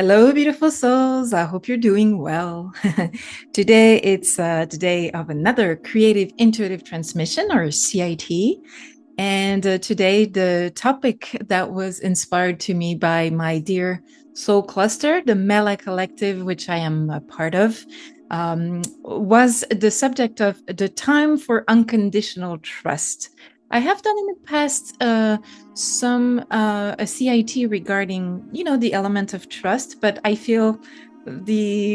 Hello, beautiful souls. I hope you're doing well. Today, it's the day of another creative intuitive transmission, or CIT. And today, the topic that was inspired to me by my dear soul cluster, the Mella collective, which I am a part of, was the subject of the time for unconditional trust. I have done in the past some a CIT regarding, the element of trust, but I feel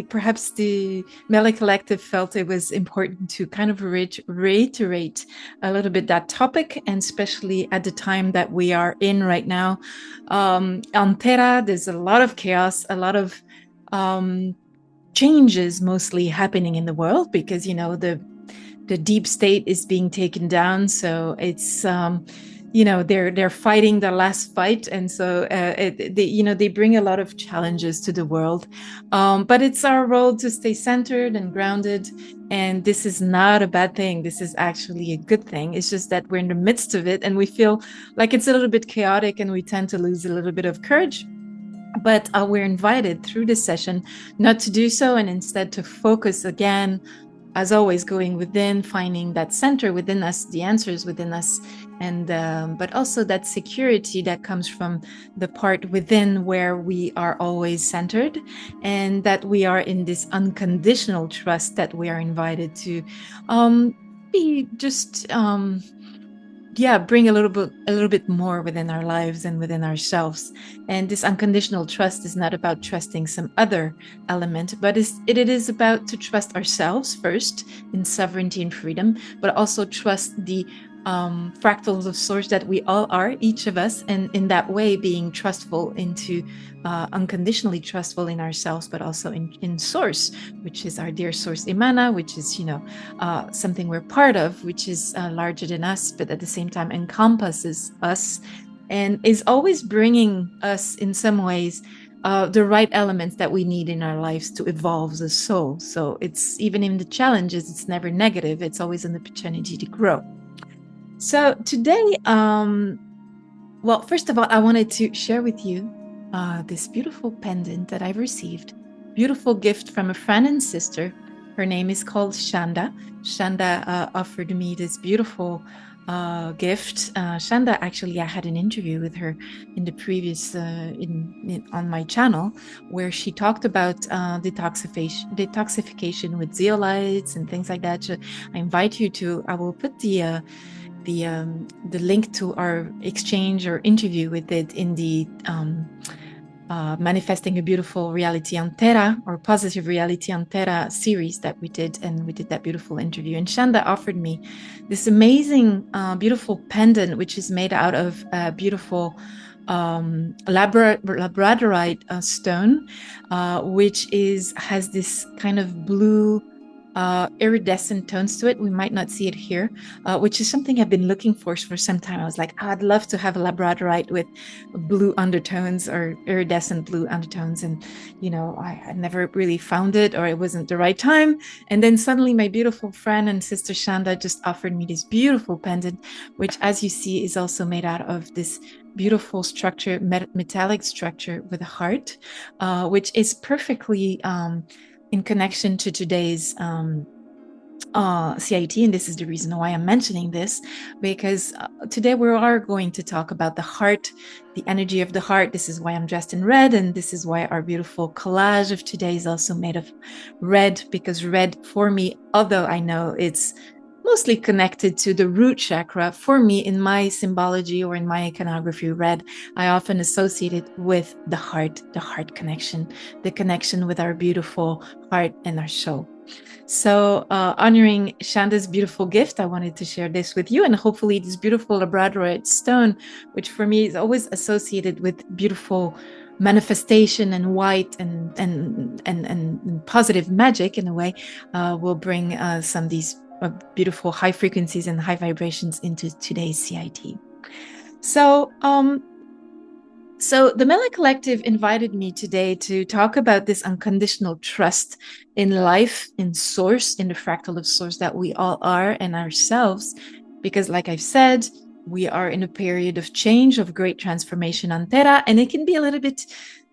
perhaps the Mella Collective felt it was important to kind of reiterate a little bit that topic, and especially at the time that we are in right now. On Terra, there's a lot of chaos, a lot of changes mostly happening in the world because, the deep state is being taken down. So it's, they're fighting the last fight. And so, they bring a lot of challenges to the world. But it's our role to stay centered and grounded. And this is not a bad thing. This is actually a good thing. It's just that we're in the midst of it and we feel like it's a little bit chaotic and we tend to lose a little bit of courage. But we're invited through this session not to do so, and instead to focus again, as always, going within, finding that center within us, the answers within us, and but also that security that comes from the part within where we are always centered, and that we are in this unconditional trust that we are invited to be just bring a little bit more within our lives and within ourselves. And this unconditional trust is not about trusting some other element, but it is about to trust ourselves first in sovereignty and freedom, but also trust the fractals of source that we all are, each of us, and in that way being trustful into unconditionally trustful in ourselves, but also in source, which is our dear source Imana, which is something we're part of, which is larger than us, but at the same time encompasses us and is always bringing us in some ways the right elements that we need in our lives to evolve as a soul. So it's, even in the challenges, it's never negative. It's always an opportunity to grow. So today, well, first of all, I wanted to share with you this beautiful pendant that I've received. Beautiful gift from a friend and sister. Her name is called Shanda. Shanda offered me this beautiful gift. Shanda, actually, I had an interview with her in the previous on my channel, where she talked about detoxification with zeolites and things like that. So I invite you to. I will put the link to our exchange or interview with it in the Manifesting a Beautiful Reality on Terra, or Positive Reality on Terra series that we did, and we did that beautiful interview. And Shanda offered me this amazing, beautiful pendant, which is made out of beautiful Labradorite stone, which has this kind of blue iridescent tones to it. We might not see it here, which is something I've been looking for some time. I was like, I'd love to have a labradorite with blue undertones or iridescent blue undertones. And, I never really found it, or it wasn't the right time. And then suddenly my beautiful friend and sister Shanda just offered me this beautiful pendant, which, as you see, is also made out of this beautiful structure, metallic structure with a heart, which is perfectly in connection to today's CIT. And this is the reason why I'm mentioning this, because today we are going to talk about the heart, the energy of the heart. This is why I'm dressed in red, and this is why our beautiful collage of today is also made of red, because red for me, although I know it's mostly connected to the root chakra, for me, in my symbology or in my iconography, red, I often associate it with the heart connection, the connection with our beautiful heart and our soul. So honoring Shanda's beautiful gift, I wanted to share this with you, and hopefully this beautiful Labradorite stone, which for me is always associated with beautiful manifestation and white and positive magic in a way, will bring some of these beautiful high frequencies and high vibrations into today's CIT. So the Mella Collective invited me today to talk about this unconditional trust in life, in source, in the fractal of source that we all are, and ourselves. Because like I've said, We are in a period of change, of great transformation on Terra, and it can be a little bit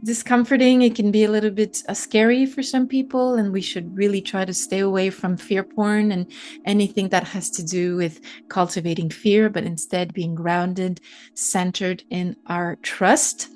discomforting. It can be a little bit scary for some people, and we should really try to stay away from fear porn and anything that has to do with cultivating fear, but instead being grounded, centered in our trust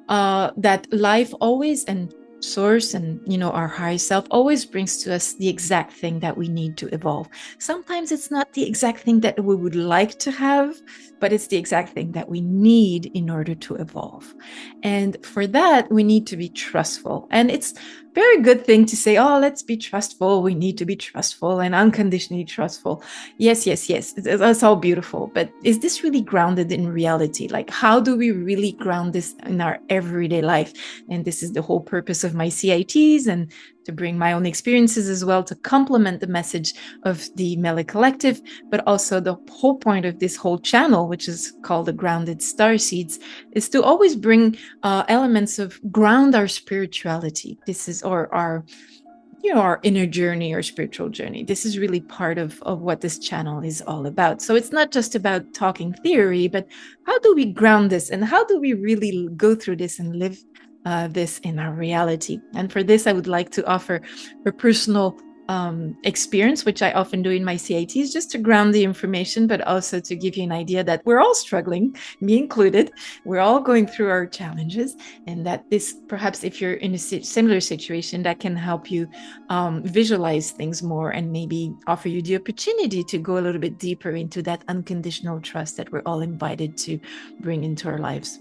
that life always and source and our higher self always brings to us the exact thing that we need to evolve. Sometimes it's not the exact thing that we would like to have, but it's the exact thing that we need in order to evolve. And for that, we need to be trustful. And it's very good thing to say, oh, let's be trustful. We need to be trustful and unconditionally trustful. Yes, yes, yes. That's all beautiful. But is this really grounded in reality? Like, how do we really ground this in our everyday life? And this is the whole purpose of my CITs, and to bring my own experiences as well, to complement the message of the Mella Collective, but also the whole point of this whole channel, which is called the Grounded Starseeds, is to always bring elements of ground our spirituality. This is our inner journey or spiritual journey. This is really part of what this channel is all about. So it's not just about talking theory, but how do we ground this, and how do we really go through this and live this in our reality? And for this, I would like to offer a personal experience, which I often do in my CITs, just to ground the information, but also to give you an idea that we're all struggling, me included. We're all going through our challenges, and that this, perhaps if you're in a similar situation, that can help you visualize things more, and maybe offer you the opportunity to go a little bit deeper into that unconditional trust that we're all invited to bring into our lives.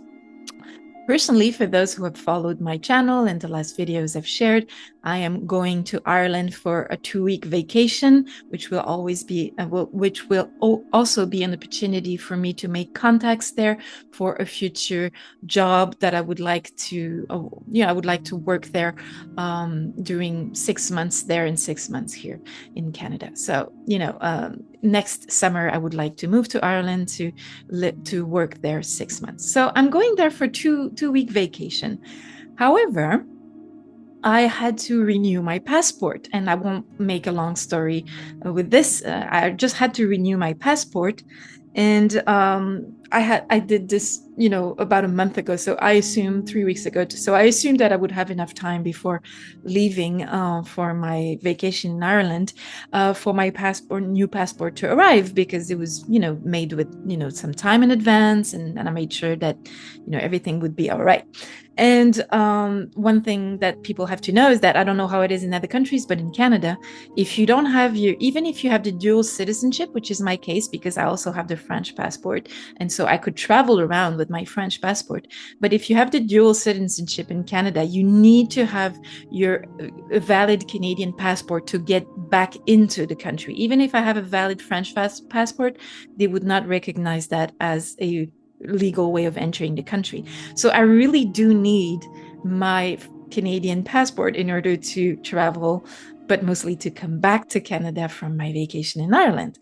Personally, for those who have followed my channel and the last videos I've shared, I am going to Ireland for a 2-week vacation, which will always be, which will also be an opportunity for me to make contacts there for a future job that I would like to, I would like to work there during 6 months there and 6 months here in Canada. So, next summer I would like to move to Ireland to work there 6 months. So I'm going there for two-week vacation. However, I had to renew my passport, and I won't make a long story with this. I just had to renew my passport, and I did this, about a month ago. So I assumed 3 weeks ago. So I assumed that I would have enough time before leaving for my vacation in Ireland for my new passport to arrive, because it was, made with, some time in advance, and I made sure that, everything would be all right. And one thing that people have to know is that, I don't know how it is in other countries, but in Canada, if you don't have even if you have the dual citizenship, which is my case because I also have the French passport, and so I could travel around with my French passport. But if you have the dual citizenship in Canada, you need to have your valid Canadian passport to get back into the country. Even if I have a valid French passport, they would not recognize that as a legal way of entering the country. So I really do need my Canadian passport in order to travel, but mostly to come back to Canada from my vacation in Ireland.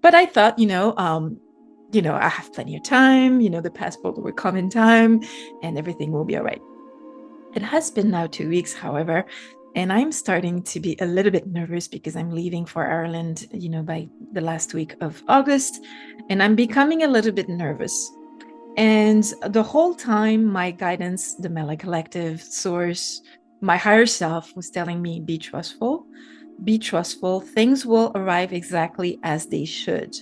But I thought, I have plenty of time, the passport will come in time and everything will be all right. It has been now 2 weeks, however, and I'm starting to be a little bit nervous because I'm leaving for Ireland, by the last week of August, and I'm becoming a little bit nervous. And the whole time, my guidance, the Mella Collective, source, my higher self was telling me, be trustful, things will arrive exactly as they should.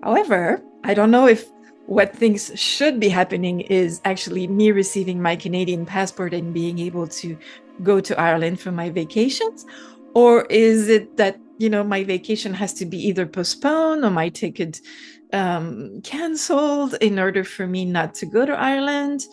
However, I don't know if what things should be happening is actually me receiving my Canadian passport and being able to go to Ireland for my vacations, or is it that, my vacation has to be either postponed or my ticket canceled in order for me not to go to Ireland,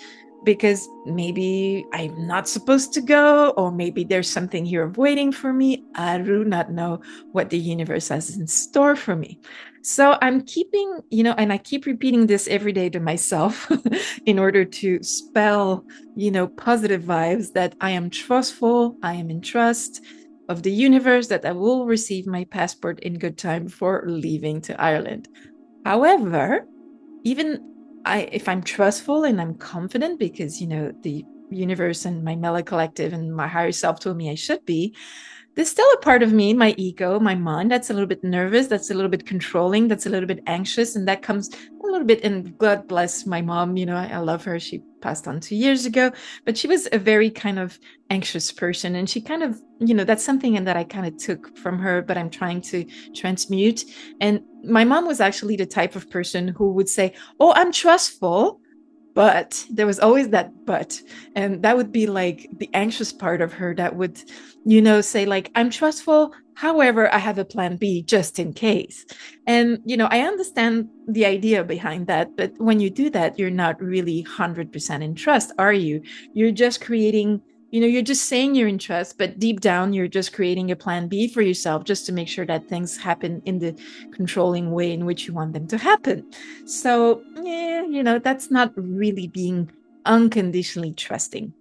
because maybe I'm not supposed to go, or maybe there's something here waiting for me. I do not know what the universe has in store for me. So I'm keeping, and I keep repeating this every day to myself in order to spell, positive vibes, that I am trustful, I am in trust of the universe, that I will receive my passport in good time for leaving to Ireland. However, even if I'm trustful and I'm confident, because, the universe and my Mella Collective and my higher self told me I should be, There's still a part of me, my ego, my mind, that's a little bit nervous, that's a little bit controlling, that's a little bit anxious, and that comes a little bit. And God bless my mom, I love her. She passed on 2 years ago, but she was a very kind of anxious person, and she kind of, that's something that I kind of took from her, but I'm trying to transmute. And my mom was actually the type of person who would say, "Oh, I'm trustful." But there was always that but, and that would be like the anxious part of her that would, say like, "I'm trustful, however I have a plan B just in case." And I understand the idea behind that, but when you do that, you're not really 100% in trust, are you? You're just creating, you're just saying you're in trust, but deep down you're just creating a plan B for yourself, just to make sure that things happen in the controlling way in which you want them to happen. So yeah, that's not really being unconditionally trusting.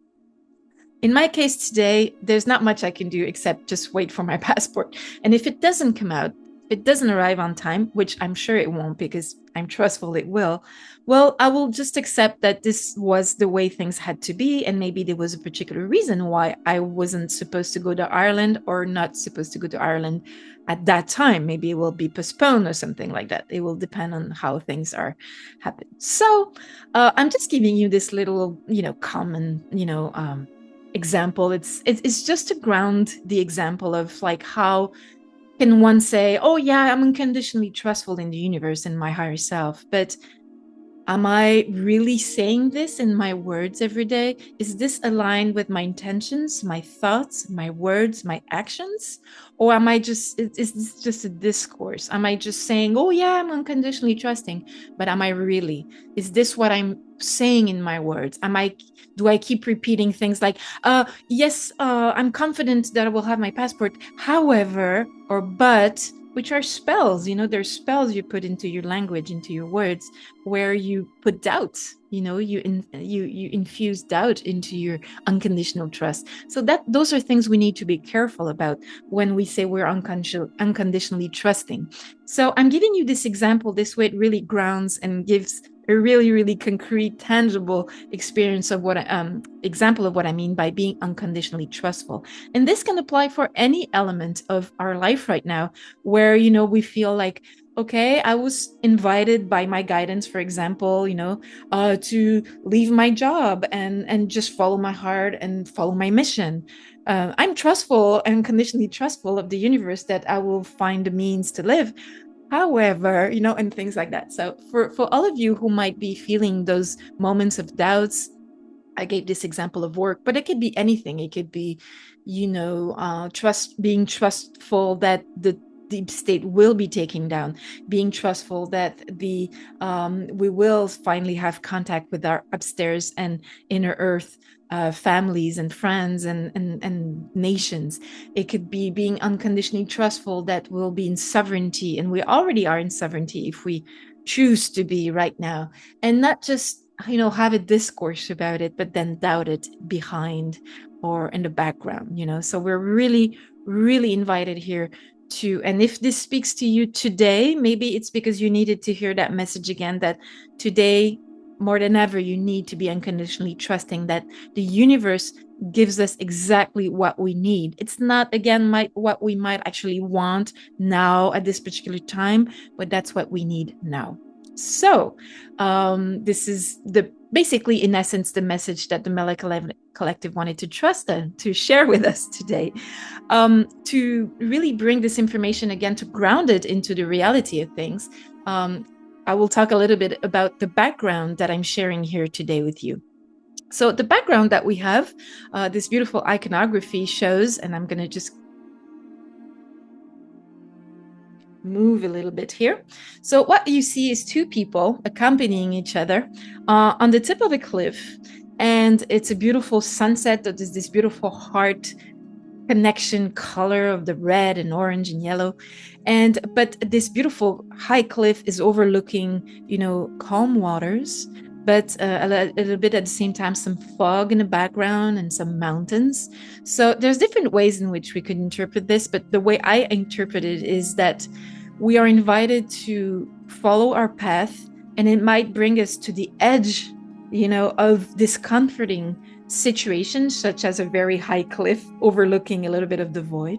In my case today, there's not much I can do except just wait for my passport. And if it doesn't come out, if it doesn't arrive on time, which I'm sure it won't because I'm trustful it will, well, I will just accept that this was the way things had to be. And maybe there was a particular reason why I wasn't supposed to go to Ireland or not supposed to go to Ireland at that time. Maybe it will be postponed or something like that. It will depend on how things are happening. So I'm just giving you this little, common, example. It's just to ground the example of like, how can one say, "Oh yeah, I'm unconditionally trustful in the universe and my higher self," but am I really saying this in my words every day? Is this aligned with my intentions, my thoughts, my words, my actions? Or am I just, is this just a discourse? Am I just saying, "Oh yeah, I'm unconditionally trusting," but am I really? Is this what I'm saying in my words? Do I keep repeating things like, yes, I'm confident that I will have my passport, however, or but, which are spells, there's spells you put into your language, into your words, where you put doubt, you infuse doubt into your unconditional trust. So those are things we need to be careful about when we say we're unconditionally trusting. So I'm giving you this example this way. It really grounds and gives a really, really concrete, tangible experience of example of what I mean by being unconditionally trustful. And this can apply for any element of our life right now, where, we feel like, okay, I was invited by my guidance, for example, to leave my job and just follow my heart and follow my mission. I'm trustful and conditionally trustful of the universe that I will find the means to live. However, and things like that. So for all of you who might be feeling those moments of doubts, I gave this example of work, but it could be anything. It could be, being trustful that the deep state will be taken down, being trustful that we will finally have contact with our upstairs and inner earth families and friends and nations. It could be being unconditionally trustful that we'll be in sovereignty, and we already are in sovereignty if we choose to be right now, and not just have a discourse about it, but then doubt it behind or in the background. So we're really, really invited here to, and if this speaks to you today, maybe it's because you needed to hear that message again, that today more than ever you need to be unconditionally trusting that the universe gives us exactly what we need. It's not, again, what we might actually want now at this particular time, but that's what we need now. So this is basically, in essence, the message that the Mella Collective wanted to trust and to share with us today, to really bring this information again, to ground it into the reality of things. I will talk a little bit about the background that I'm sharing here today with you. So the background that we have, this beautiful iconography shows, and I'm going to just move a little bit here. So what you see is two people accompanying each other on the tip of a cliff, and it's a beautiful sunset. There's this beautiful heart connection color of the red and orange and yellow, but this beautiful high cliff is overlooking, calm waters, but a little bit at the same time some fog in the background and some mountains. So there's different ways in which we could interpret this, but the way I interpret it is that we are invited to follow our path, and it might bring us to the edge, of discomforting situations, such as a very high cliff overlooking a little bit of the void.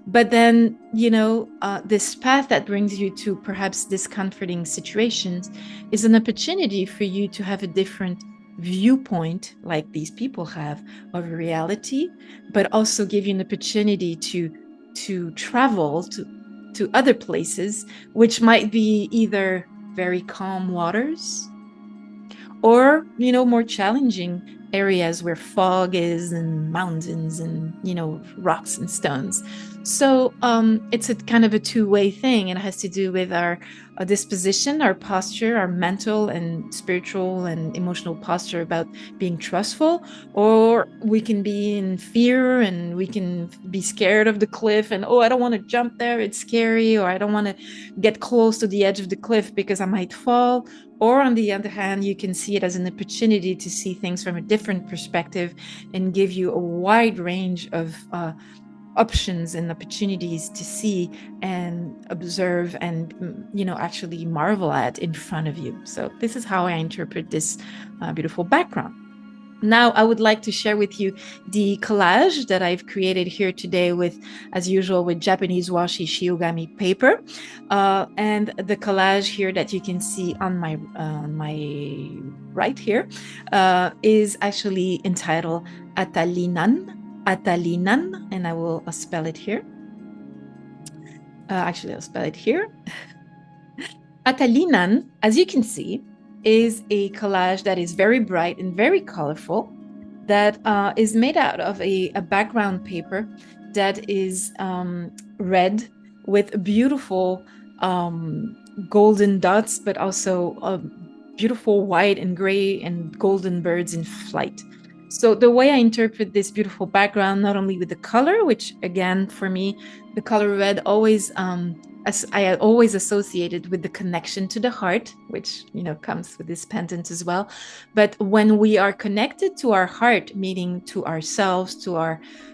But then, this path that brings you to perhaps discomforting situations is an opportunity for you to have a different viewpoint, like these people have, of reality, but also give you an opportunity to travel to other places, which might be either very calm waters or more challenging areas where fog is and mountains and rocks and stones. So it's a kind of a two-way thing, and it has to do with our disposition, our posture, our mental and spiritual and emotional posture about being trustful. Or we can be in fear and we can be scared of the cliff and, oh, I don't want to jump there, it's scary, or I don't want to get close to the edge of the cliff because I might fall. Or on the other hand, you can see it as an opportunity to see things from a different perspective and give you a wide range of options and opportunities to see and observe and actually marvel at in front of you. So this is how I interpret this beautiful background. Now, I would like to share with you the collage that I've created here today with, as usual, with Japanese washi chiyogami paper. And the collage here that you can see on my right here is actually entitled Atalinän. Atalinän, and I will spell it here. Actually, I'll spell it here. Atalinän, as you can see, is a collage that is very bright and very colorful, that is made out of a background paper that is red with beautiful golden dots, but also beautiful white and gray and golden birds in flight. So the way I interpret this beautiful background, not only with the color, which again, for me, the color red always as I always associated with the connection to the heart, which comes with this pendant as well. But when we are connected to our heart, meaning to ourselves,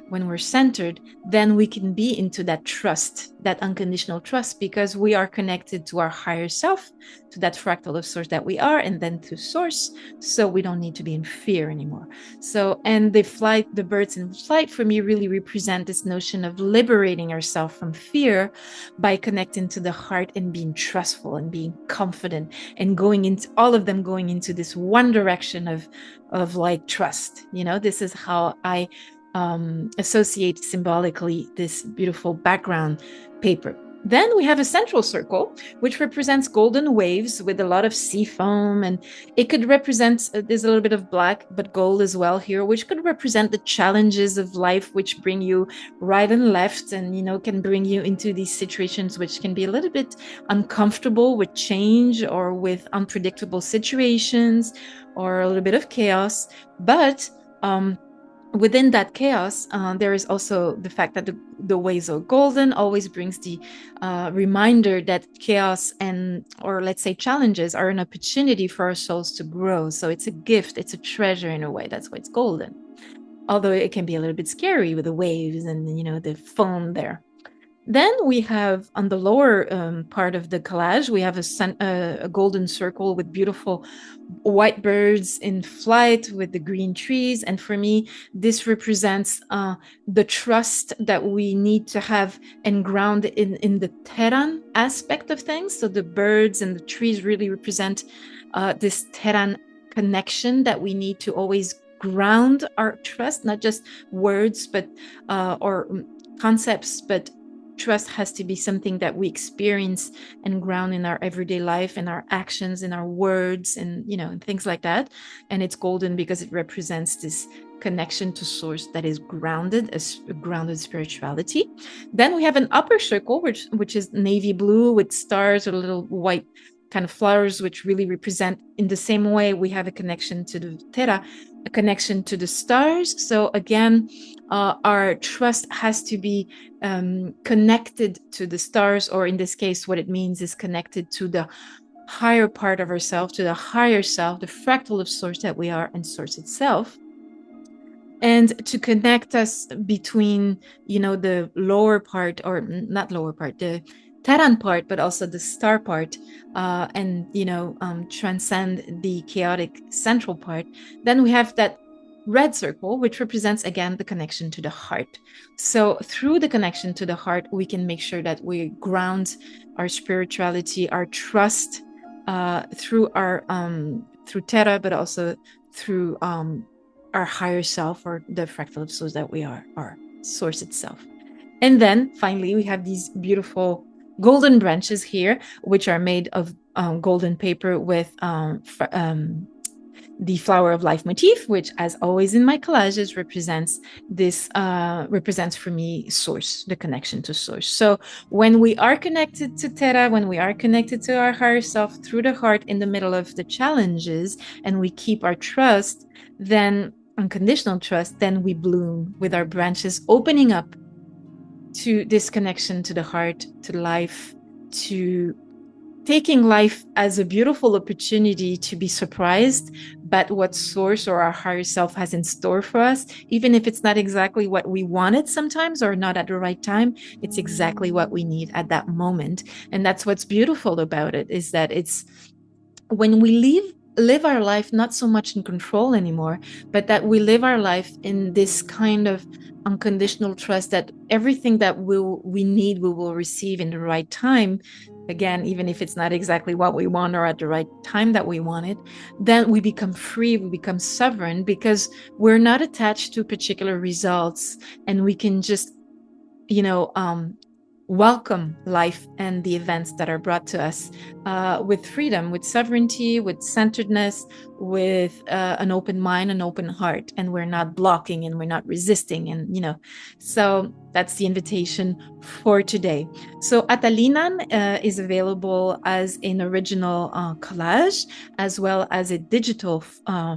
when we're centered, then we can be into that trust, that unconditional trust, because we are connected to our higher self, to that fractal of source that we are, and then to source. So we don't need to be in fear anymore. So, and the birds in flight for me really represent this notion of liberating ourselves from fear by connecting to the heart and being trustful and being confident and going into all of them going into this one direction of like trust. This is how I associate symbolically this beautiful background paper. Then we have a central circle, which represents golden waves with a lot of sea foam, and it could represent, there's a little bit of black, but gold as well here, which could represent the challenges of life, which bring you right and left, and can bring you into these situations which can be a little bit uncomfortable with change or with unpredictable situations or a little bit of chaos. But within that chaos, there is also the fact that the waves are golden always brings the reminder that chaos or let's say challenges are an opportunity for our souls to grow. So it's a gift, it's a treasure in a way. That's why it's golden. Although it can be a little bit scary with the waves and the foam there. Then we have on the lower part of the collage, we have a golden circle with beautiful white birds in flight with the green trees. And for me, this represents the trust that we need to have and ground in the Terran aspect of things. So the birds and the trees really represent this Terran connection that we need to always ground our trust, not just words, but or concepts, but trust has to be something that we experience and ground in our everyday life and our actions and our words and and things like that. And it's golden because it represents this connection to source that is grounded, a grounded spirituality. Then we have an upper circle which is navy blue with stars or little white kind of flowers, which really represent, in the same way we have a connection to the Terra, a connection to the stars. So again, our trust has to be connected to the stars, or in this case, what it means is connected to the higher part of ourselves, to the higher self, the fractal of source that we are, and source itself. And to connect us between, the lower part, or not lower part, the Terran part, but also the star part, and transcend the chaotic central part. Then we have that red circle, which represents, again, the connection to the heart. So through the connection to the heart, we can make sure that we ground our spirituality, our trust, through Terra, but also through our higher self, or the fractal of souls that we are, our source itself. And then finally, we have these beautiful golden branches here, which are made of golden paper with the flower of life motif, which, as always in my collages, represents for me source, the connection to source. So when we are connected to Terra, when we are connected to our higher self through the heart in the middle of the challenges, and we keep our trust, then unconditional trust, then we bloom with our branches opening up to this connection to the heart, to life, to taking life as a beautiful opportunity to be surprised by what source or our higher self has in store for us. Even if it's not exactly what we wanted sometimes, or not at the right time, it's exactly what we need at that moment. And that's what's beautiful about it, is that it's when we live our life not so much in control anymore, but that we live our life in this kind of unconditional trust that everything that we need, we will receive in the right time. Again, even if it's not exactly what we want or at the right time that we want it, then we become free, we become sovereign, because we're not attached to particular results, and we can just, welcome life and the events that are brought to us with freedom, with sovereignty, with centeredness, with an open mind, an open heart, and we're not blocking and we're not resisting. And so that's the invitation for today. So Atalinän is available as an original collage, as well as a digital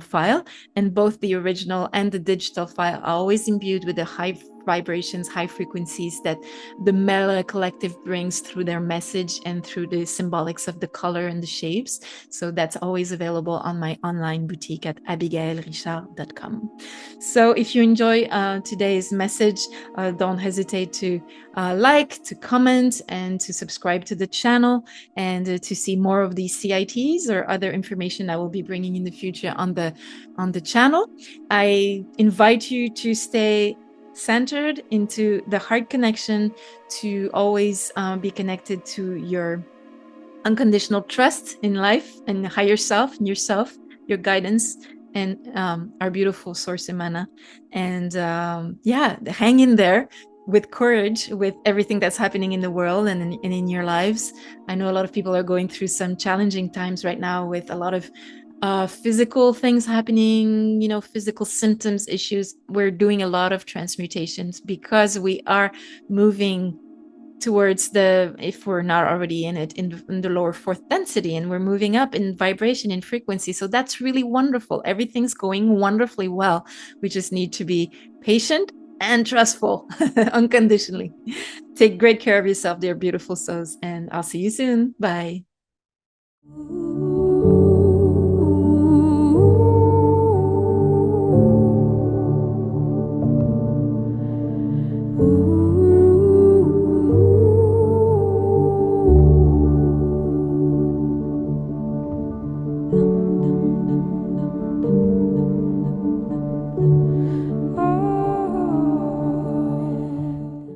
file, and both the original and the digital file are always imbued with the high vibrations, high frequencies that the Mella collective brings through their message and through the symbolics of the color and the shapes. So that's always available on my online boutique at abigaëllerichard.com. So if you enjoy today's message, don't hesitate to like, to comment, and to subscribe to the channel, and to see more of these CITs or other information I will be bringing in the future on the channel. I invite you to stay centered into the heart connection, to always be connected to your unconditional trust in life and higher self and yourself, your guidance, and our beautiful source Emana. And hang in there with courage with everything that's happening in the world and in your lives. I know a lot of people are going through some challenging times right now, with a lot of physical things happening, physical symptoms, issues. We're doing a lot of transmutations because we are moving towards if we're not already in it, in the lower fourth density, and we're moving up in vibration, in frequency. So that's really wonderful. Everything's going wonderfully well. We just need to be patient and trustful unconditionally. Take great care of yourself, dear beautiful souls, and I'll see you soon. Bye.